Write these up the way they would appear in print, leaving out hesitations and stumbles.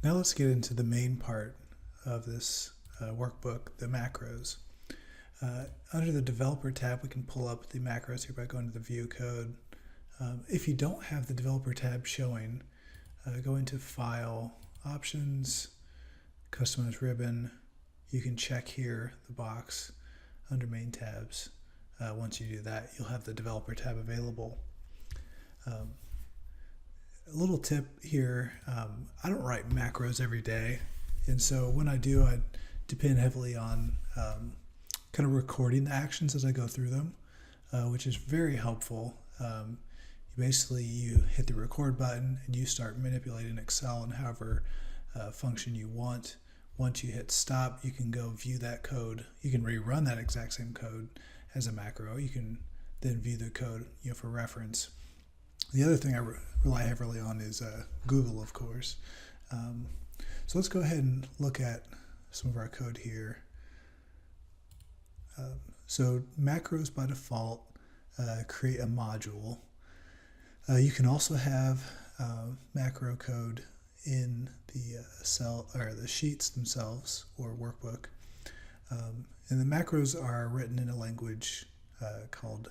Now let's get into the main part of this workbook, the macros. Under the Developer tab, we can pull up the macros here by going to the View Code. If you don't have the Developer tab showing, go into File, Options, Customize Ribbon. You can check here the box under Main Tabs. Once you do that, you'll have the Developer tab available. A little tip here, I don't write macros every day, and so when I do, I depend heavily on kind of recording the actions as I go through them, which is very helpful. You hit the record button and you start manipulating Excel in however function you want. Once you hit stop, you can go view that code. You can rerun that exact same code as a macro. You can then view the code, for reference. The other thing I rely heavily on is Google, of course. So let's go ahead and look at some of our code here. So macros by default create a module. You can also have macro code in the cell or the sheets themselves or workbook. And the macros are written in a language called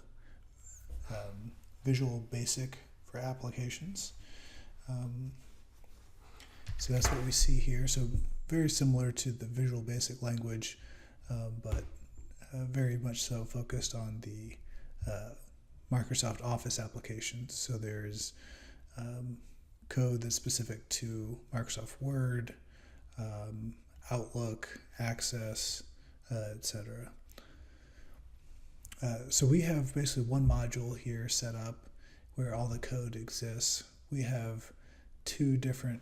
Visual Basic for applications. So that's what we see here. So very similar to the Visual Basic language, but very much so focused on the Microsoft Office applications. So there's code that's specific to Microsoft Word, Outlook, Access, etc. So we have basically one module here set up where all the code exists. We have two different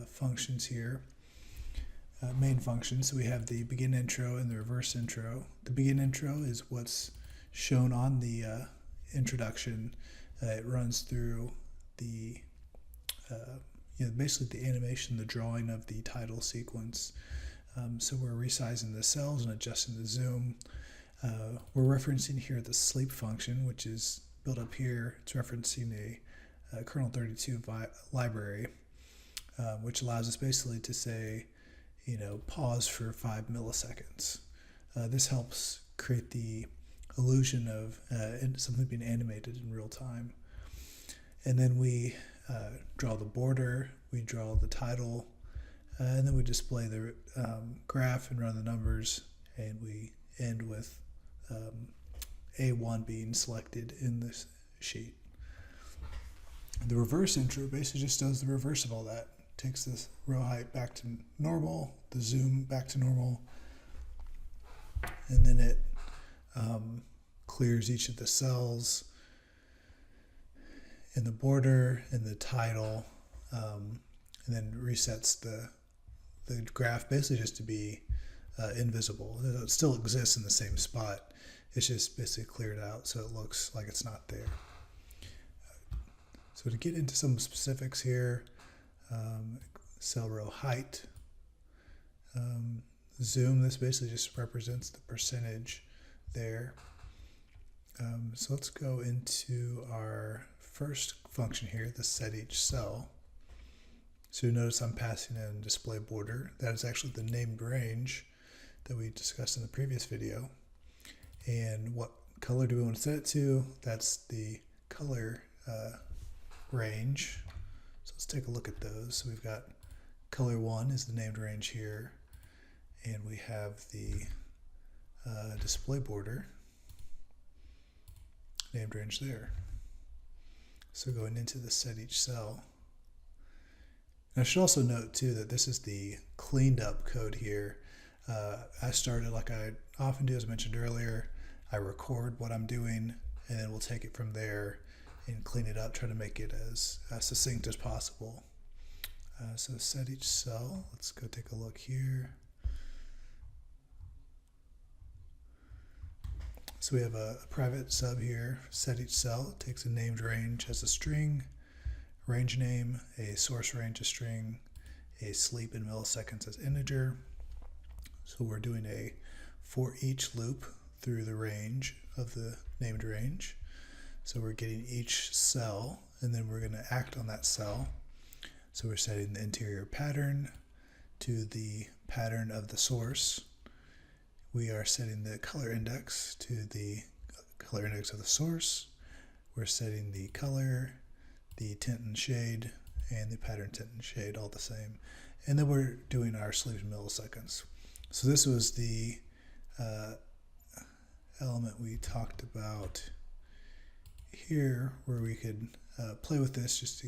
functions here, main functions. So we have the begin intro and the reverse intro. The begin intro is what's shown on the introduction. It runs through the basically the animation, the drawing of the title sequence. So we're resizing the cells and adjusting the zoom. We're referencing here the sleep function, which is built up here. It's referencing a kernel 32 library, which allows us basically to say, pause for 5 milliseconds. This helps create the illusion of something being animated in real time. And then we draw the border, we draw the title, and then we display the graph and run the numbers, and we end with A1 being selected in this sheet. The reverse intro basically just does the reverse of all that. Takes this row height back to normal, the zoom back to normal, and then it clears each of the cells in the border and the title, and then resets the graph basically just to be invisible. It still exists in the same spot. It's just basically cleared out so it looks like it's not there. So to get into some specifics here, cell row height, zoom, this basically just represents the percentage there. So let's go into our first function here, the set each cell. So you notice I'm passing in display border. That is actually the named range that we discussed in the previous video. And what color do we want to set it to? That's the color range. So let's take a look at those. So we've got color 1 is the named range here, and we have the display border named range there. So going into the set each cell. And I should also note too that this is the cleaned up code here. I started like I often do, as I mentioned earlier. I record what I'm doing, and then we'll take it from there and clean it up, try to make it as succinct as possible. So set each cell, let's go take a look here. So we have a private sub here, set each cell, it takes a named range as a string, range name, a source range as string, a sleep in milliseconds as integer. So we're doing a for each loop through the range of the named range. So we're getting each cell, and then we're going to act on that cell. So So we're setting the interior pattern to the pattern of the source. We are setting the color index to the color index of the source. We're setting the color, the tint and shade, and the pattern tint and shade all the same. And then we're doing our sleep in milliseconds. So this was the element we talked about here, where we could play with this just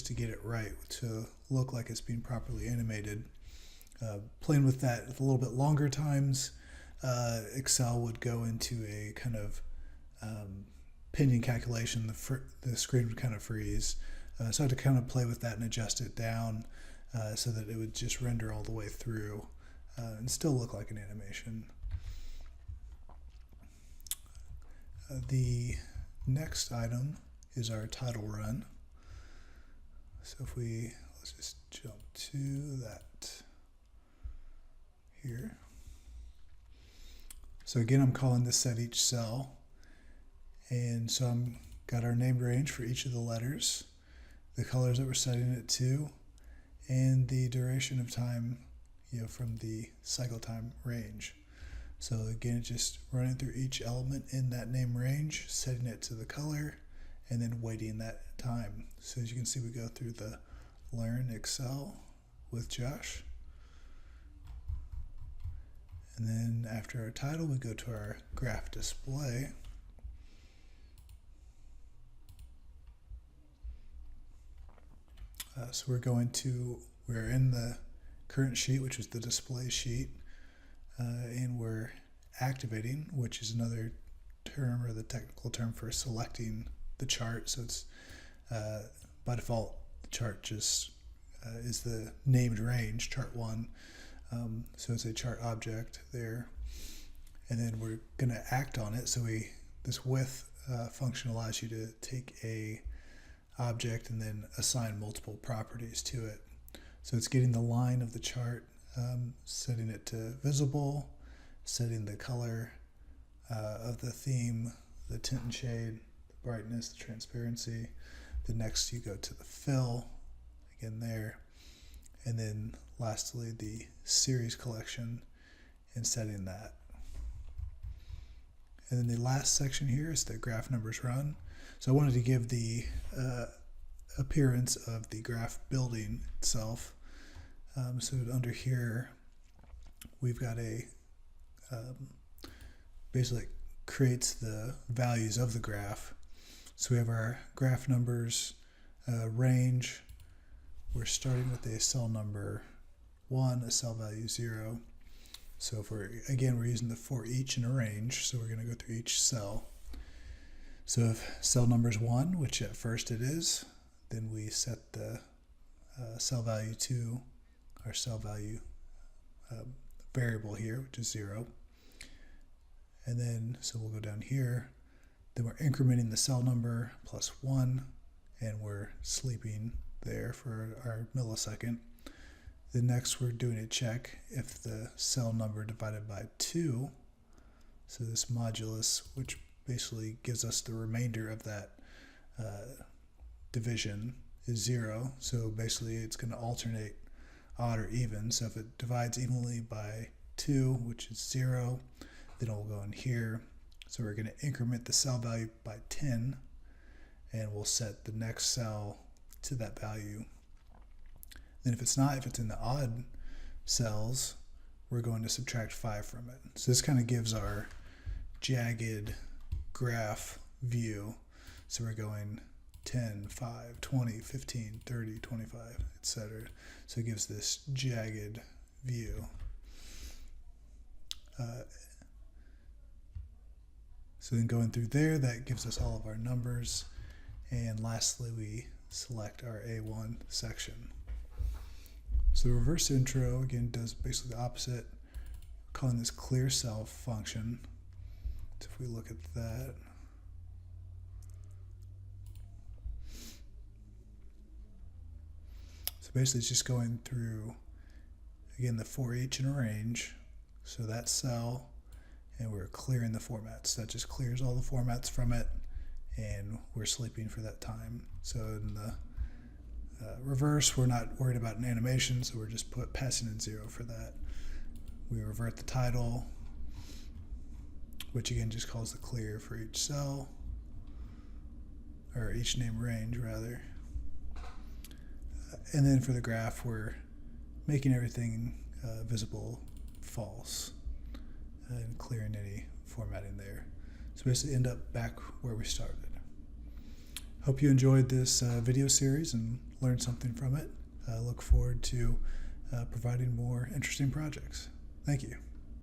to get it right, to look like it's being properly animated. Playing with that with a little bit longer times, Excel would go into a kind of pending calculation. The screen would kind of freeze. So I had to kind of play with that and adjust it down so that it would just render all the way through and still look like an animation. The next item is our title run. So let's just jump to that here. So again, I'm calling this set each cell. And so I'm got our named range for each of the letters, the colors that we're setting it to, and the duration of time, from the cycle time range. So again, just running through each element in that name range, setting it to the color, and then waiting that time. So as you can see, we go through the Learn Excel with Josh. And then after our title, we go to our graph display. So we're in the current sheet, which is the display sheet, and we're activating, which is another term, or the technical term for selecting the chart. So it's by default, the chart just is the named range, chart 1. So it's a chart object there, and then we're going to act on it. So this with function allows you to take a object and then assign multiple properties to it. So it's getting the line of the chart, setting it to visible, setting the color of the theme, the tint and shade, the brightness, the transparency. The next you go to the fill, again there, and then lastly the series collection and setting that. And then the last section here is the graph numbers run. So I wanted to give the appearance of the graph building itself. So under here, we've got basically creates the values of the graph. So we have our graph numbers range. We're starting with a cell number 1, a cell value 0. So if we're using the for each in a range, so we're going to go through each cell. So if cell number is 1, which at first it is, then we set the cell value to our cell value variable here, which is 0. And then, so we'll go down here, then we're incrementing the cell number plus 1, and we're sleeping there for our millisecond. Then next we're doing a check if the cell number divided by 2, so this modulus, which basically gives us the remainder of that division, is 0. So basically it's going to alternate odd or even. So if it divides evenly by 2, which is 0, then it will go in here. So we're going to increment the cell value by 10, and we'll set the next cell to that value. Then if it's in the odd cells, we're going to subtract 5 from it. So this kind of gives our jagged graph view. So we're going 10, 5, 20, 15, 30, 25, etc. So it gives this jagged view. So then going through there, that gives us all of our numbers. And lastly, we select our A1 section. So the reverse intro, again, does basically the opposite, calling this clear cell function. So if we look at that, so basically it's just going through, again, the for each in a range, so that cell, and we're clearing the formats. That just clears all the formats from it, and we're sleeping for that time. So in the Reverse, we're not worried about an animation, so we're just passing in 0 for that. We revert the title, which again just calls the clear for each cell, or each name range rather. And then for the graph, we're making everything visible false and clearing any formatting there. So basically end up back where we started. Hope you enjoyed this video series and learned something from it. I look forward to providing more interesting projects. Thank you.